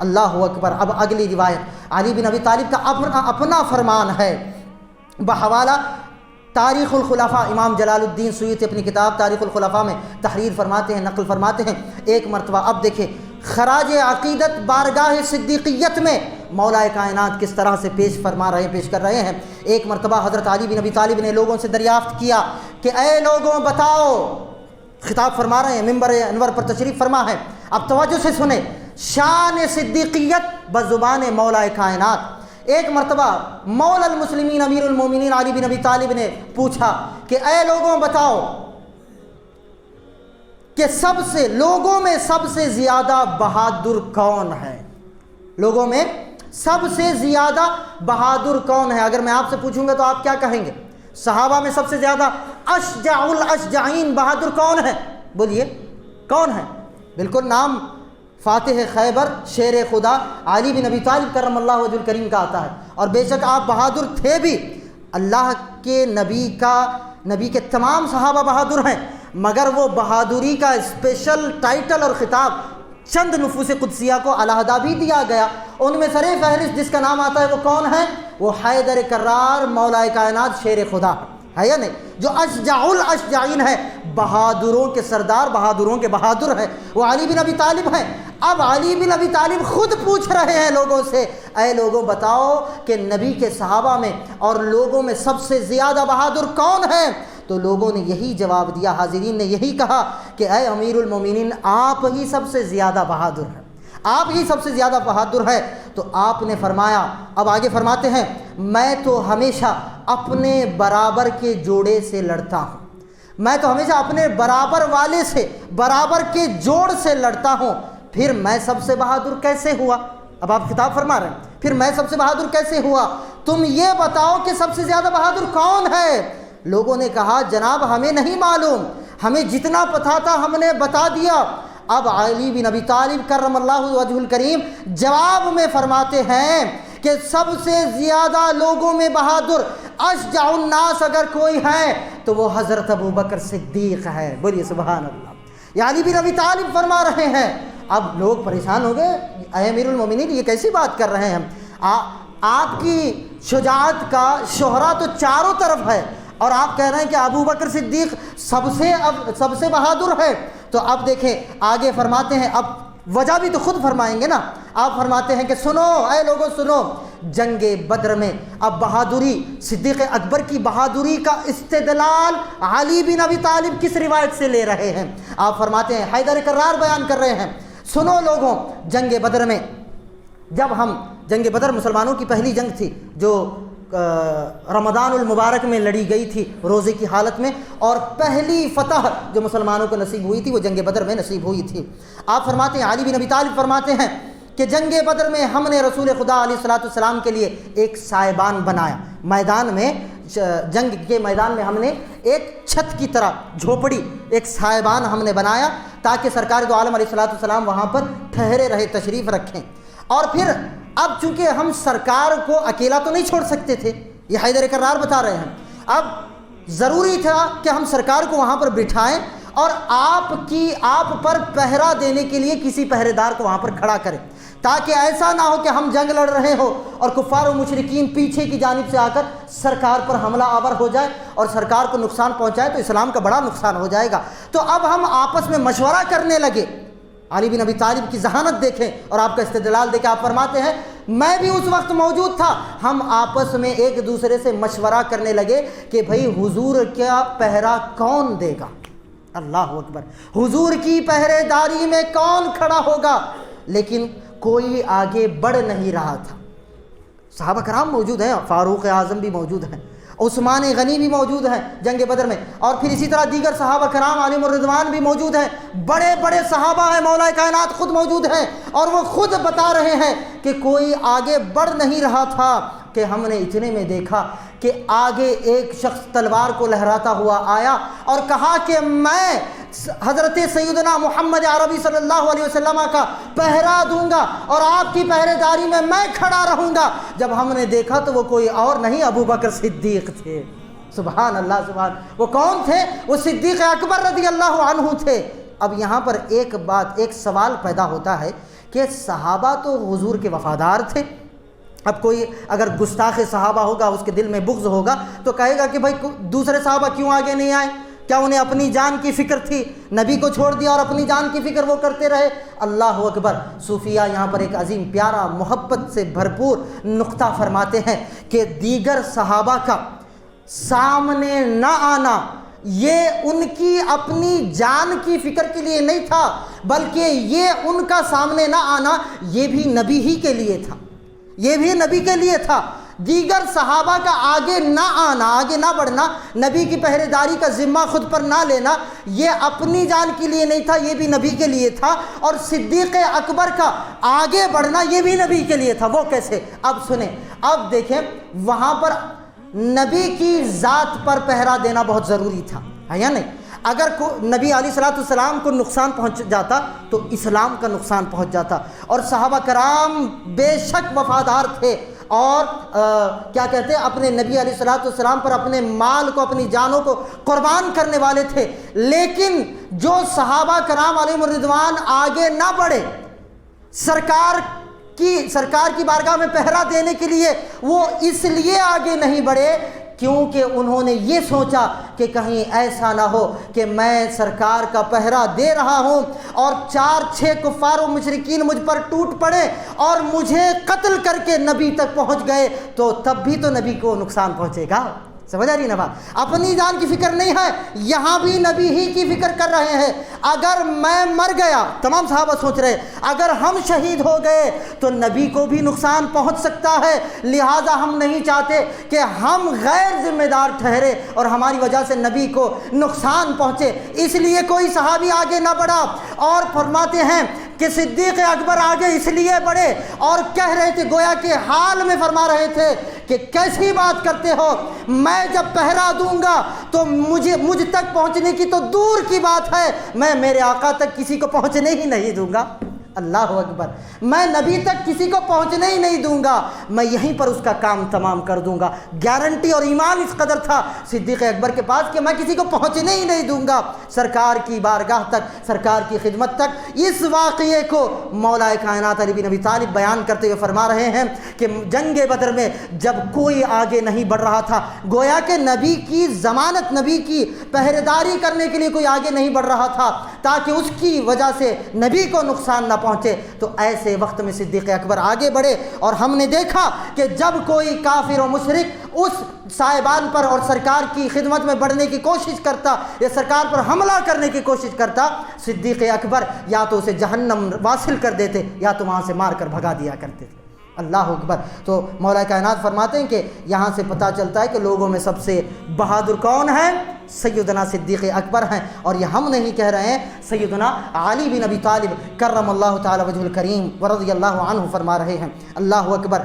اللہ اکبر۔ اب اگلی روایت علی بن ابی طالب کا اپنا فرمان ہے بحوالہ تاریخ الخلفاء۔ امام جلال الدین سیوطی اپنی کتاب تاریخ الخلفاء میں تحریر فرماتے ہیں، نقل فرماتے ہیں، ایک مرتبہ اب دیکھیں خراج عقیدت بارگاہ صدیقیت میں مولا کائنات کس طرح سے پیش کر رہے ہیں۔ ایک مرتبہ حضرت علی بن ابی طالب نے لوگوں سے دریافت کیا کہ اے لوگوں بتاؤ، خطاب فرما رہے ہیں، ممبر انور پر تشریف فرما ہے، اب توجہ سے سنیں، شان صدیقیت بزبان مولا کائنات۔ ایک مرتبہ مولا المسلمین امیر المومنین علی بن ابی طالب نے پوچھا کہ اے لوگوں بتاؤ کہ لوگوں میں سب سے زیادہ بہادر کون ہے؟ لوگوں میں سب سے زیادہ بہادر کون ہے؟ اگر میں آپ سے پوچھوں گا تو آپ کیا کہیں گے؟ صحابہ میں سب سے زیادہ اشجع الاشجعین بہادر کون ہے؟ بولیے کون ہے؟ بالکل نام فاتح خیبر شیر خدا علی بن ابی طالب کرم اللہ وجہ الکریم کا آتا ہے، اور بے شک آپ بہادر تھے بھی۔ اللہ کے نبی کے تمام صحابہ بہادر ہیں، مگر وہ بہادری کا اسپیشل ٹائٹل اور خطاب چند نفوس قدسیہ کو علیحدہ بھی دیا گیا۔ ان میں سر فہرست جس کا نام آتا ہے وہ کون ہے؟ وہ حیدر کرار مولا کائنات شیر خدا ہے یا نہیں، جو اشجع الاشجعین ہے، بہادروں کے سردار، بہادروں کے بہادر ہے، وہ علی بن ابی طالب ہیں۔ اب علی بن ابی طالب خود پوچھ رہے ہیں لوگوں سے، اے لوگوں بتاؤ کہ نبی کے صحابہ میں اور لوگوں میں سب سے زیادہ بہادر کون ہے؟ تو لوگوں نے یہی جواب دیا، حاضرین نے یہی کہا کہ اے امیر المومنین آپ ہی سب سے زیادہ بہادر ہیں، آپ ہی سب سے زیادہ بہادر ہے۔ تو آپ نے فرمایا، اب آگے فرماتے ہیں، میں تو ہمیشہ اپنے برابر کے جوڑے سے لڑتا ہوں، میں تو ہمیشہ اپنے برابر والے سے، برابر کے جوڑ سے لڑتا ہوں، پھر میں سب سے بہادر کیسے ہوا؟ اب آپ خطاب فرما رہے ہیں، پھر میں سب سے بہادر کیسے ہوا؟ تم یہ بتاؤ کہ سب سے زیادہ بہادر کون ہے؟ لوگوں نے کہا جناب ہمیں نہیں معلوم، ہمیں جتنا پتہ تھا ہم نے بتا دیا۔ اب علی بن ابی طالب کرم اللہ وجہ الکریم جواب میں فرماتے ہیں کہ سب سے زیادہ لوگوں میں بہادر اشجع الناس اگر کوئی ہے تو وہ حضرت ابو بکر صدیق ہے۔ بولیے سبحان اللہ۔ یہ علی بن ابی طالب فرما رہے ہیں۔ اب لوگ پریشان ہو گئے، اے امیر المومنین یہ کیسی بات کر رہے ہیں ہم؟ آپ کی شجاعت کا شہرہ تو چاروں طرف ہے، اور آپ کہہ رہے ہیں کہ ابو بکر صدیق سب سے بہادر ہے۔ تو اب دیکھیں آگے فرماتے ہیں، اب وجہ بھی تو خود فرمائیں گے نا۔ آپ فرماتے ہیں کہ سنو اے لوگوں سنو، جنگ بدر میں اب بہادری، صدیق اکبر کی بہادری کا استدلال علی بن ابی طالب کس روایت سے لے رہے ہیں؟ آپ فرماتے ہیں، حیدر کرار بیان کر رہے ہیں، سنو لوگوں، جنگ بدر میں جب جنگ بدر مسلمانوں کی پہلی جنگ تھی جو رمضان المبارک میں لڑی گئی تھی روزے کی حالت میں، اور پہلی فتح جو مسلمانوں کو نصیب ہوئی تھی وہ جنگ بدر میں نصیب ہوئی تھی۔ آپ فرماتے ہیں، علی بن ابی طالب فرماتے ہیں کہ جنگ بدر میں ہم نے رسول خدا علیہ السلام کے لیے ایک سائبان بنایا۔ میدان میں، جنگ کے میدان میں ہم نے ایک چھت کی طرح جھوپڑی، ایک سائبان ہم نے بنایا تاکہ سرکار دو عالم علیہ السلام وہاں پر ٹھہرے رہے، تشریف رکھیں۔ اور پھر اب چونکہ ہم سرکار کو اکیلا تو نہیں چھوڑ سکتے تھے، یہ حیدر کرار بتا رہے ہیں، اب ضروری تھا کہ ہم سرکار کو وہاں پر بٹھائیں اور آپ پر پہرا دینے کے لیے کسی پہرے دار کو وہاں پر کھڑا کریں، تاکہ ایسا نہ ہو کہ ہم جنگ لڑ رہے ہو اور کفار و مشرکین پیچھے کی جانب سے آ کر سرکار پر حملہ آور ہو جائے اور سرکار کو نقصان پہنچائے تو اسلام کا بڑا نقصان ہو جائے گا۔ تو اب ہم آپس میں مشورہ کرنے لگے۔ علی بن ابی طالب کی ذہانت دیکھیں اور آپ کا استدلال دیکھیں۔ آپ فرماتے ہیں میں بھی اس وقت موجود تھا، ہم آپس میں ایک دوسرے سے مشورہ کرنے لگے کہ بھئی حضور کا پہرا کون دے گا؟ اللہ اکبر، حضور کی پہرے داری میں کون کھڑا ہوگا؟ لیکن کوئی آگے بڑھ نہیں رہا تھا۔ صحابہ کرام موجود ہیں، فاروق اعظم بھی موجود ہیں، عثمان غنی بھی موجود ہیں جنگ بدر میں، اور پھر اسی طرح دیگر صحابہ کرام علیہم الرضوان بھی موجود ہیں، بڑے بڑے صحابہ ہیں، مولا کائنات خود موجود ہیں، اور وہ خود بتا رہے ہیں کہ کوئی آگے بڑھ نہیں رہا تھا کہ ہم نے اتنے میں دیکھا کہ آگے ایک شخص تلوار کو لہراتا ہوا آیا اور کہا کہ میں حضرت سیدنا محمد عربی صلی اللہ علیہ وسلم کا پہرا دوں گا اور آپ کی پہرے داری میں کھڑا رہوں گا۔ جب ہم نے دیکھا تو وہ کوئی اور نہیں، ابو بکر صدیق تھے۔ سبحان اللہ، سبحان۔ وہ کون تھے؟ وہ صدیق اکبر رضی اللہ عنہ تھے۔ اب یہاں پر ایک سوال پیدا ہوتا ہے کہ صحابہ تو حضور کے وفادار تھے. اب کوئی اگر گستاخ صحابہ ہوگا، اس کے دل میں بغض ہوگا تو کہے گا کہ بھائی دوسرے صحابہ کیوں آگے نہیں آئے؟ کیا انہیں اپنی جان کی فکر تھی؟ نبی کو چھوڑ دیا اور اپنی جان کی فکر وہ کرتے رہے. اللہ اکبر. صوفیہ یہاں پر ایک عظیم پیارا محبت سے بھرپور نقطہ فرماتے ہیں کہ دیگر صحابہ کا سامنے نہ آنا یہ ان کی اپنی جان کی فکر کے لیے نہیں تھا، بلکہ یہ ان کا سامنے نہ آنا یہ بھی نبی ہی کے لیے تھا، یہ بھی نبی کے لیے تھا. دیگر صحابہ کا آگے نہ آنا، آگے نہ بڑھنا، نبی کی پہرے داری کا ذمہ خود پر نہ لینا، یہ اپنی جان کے لیے نہیں تھا، یہ بھی نبی کے لیے تھا. اور صدیق اکبر کا آگے بڑھنا یہ بھی نبی کے لیے تھا. وہ کیسے؟ اب سنیں، اب دیکھیں وہاں پر نبی کی ذات پر پہرا دینا بہت ضروری تھا، ہے یا نہیں؟ اگر نبی علیہ الصلوۃ والسلام کو نقصان پہنچ جاتا تو اسلام کا نقصان پہنچ جاتا. اور صحابہ کرام بے شک وفادار تھے اور کیا کہتے ہیں، اپنے نبی علیہ الصلوۃ والسلام پر اپنے مال کو، اپنی جانوں کو قربان کرنے والے تھے. لیکن جو صحابہ کرام علیہم الرضوان آگے نہ بڑھے سرکار کی بارگاہ میں پہرا دینے کے لیے، وہ اس لیے آگے نہیں بڑھے کیونکہ انہوں نے یہ سوچا کہ کہیں ایسا نہ ہو کہ میں سرکار کا پہرا دے رہا ہوں اور 4-6 کفار و مشرکین مجھ پر ٹوٹ پڑے اور مجھے قتل کر کے نبی تک پہنچ گئے تو تب بھی تو نبی کو نقصان پہنچے گا. سمجھ آ رہی نا بات؟ اپنی جان کی فکر نہیں ہے، یہاں بھی نبی ہی کی فکر کر رہے ہیں. اگر میں مر گیا، تمام صحابہ سوچ رہے اگر ہم شہید ہو گئے تو نبی کو بھی نقصان پہنچ سکتا ہے، لہٰذا ہم نہیں چاہتے کہ ہم غیر ذمہ دار ٹھہرے اور ہماری وجہ سے نبی کو نقصان پہنچے. اس لیے کوئی صحابی آگے نہ بڑھا. اور فرماتے ہیں کہ صدیق اکبر آگے اس لیے بڑھے اور کہہ رہے تھے، گویا کہ حال میں فرما رہے تھے کہ کیسی بات کرتے ہو، میں جب پہرا دوں گا تو مجھ تک پہنچنے کی تو دور کی بات ہے، میں میرے آقا تک کسی کو پہنچنے ہی نہیں دوں گا. اللہ اکبر. میں نبی تک کسی کو پہنچنے ہی نہیں دوں گا، میں یہیں پر اس کا کام تمام کر دوں گا. گارنٹی اور ایمان اس قدر تھا صدیق اکبر کے پاس کہ میں کسی کو پہنچنے ہی نہیں دوں گا سرکار کی بارگاہ تک، سرکار کی خدمت تک. اس واقعے کو مولا کائنات علی بن ابی طالب بیان کرتے ہوئے فرما رہے ہیں کہ جنگ بدر میں جب کوئی آگے نہیں بڑھ رہا تھا، گویا کہ نبی کی ضمانت، نبی کی پہرے داری کرنے کے لیے کوئی آگے نہیں بڑھ رہا تھا تاکہ اس کی وجہ سے نبی کو نقصان نہ پہنچے، تو ایسے وقت میں صدیق اکبر آگے بڑھے. اور ہم نے دیکھا کہ جب کوئی کافر و مشرک اس صاحبان پر اور سرکار کی خدمت میں بڑھنے کی کوشش کرتا یا سرکار پر حملہ کرنے کی کوشش کرتا، صدیق اکبر یا تو اسے جہنم واصل کر دیتے یا تو وہاں سے مار کر بھگا دیا کرتے تھے. اللہ اکبر. تو مولا کائنات فرماتے ہیں کہ یہاں سے پتہ چلتا ہے کہ لوگوں میں سب سے بہادر کون ہے؟ سیدنا صدیق اکبر ہیں. اور یہ ہم نہیں کہہ رہے ہیں، سیدنا علی بن ابی طالب کرم اللہ تعالی وجہ الکریم ورضی اللہ عنہ فرما رہے ہیں. اللہ اکبر.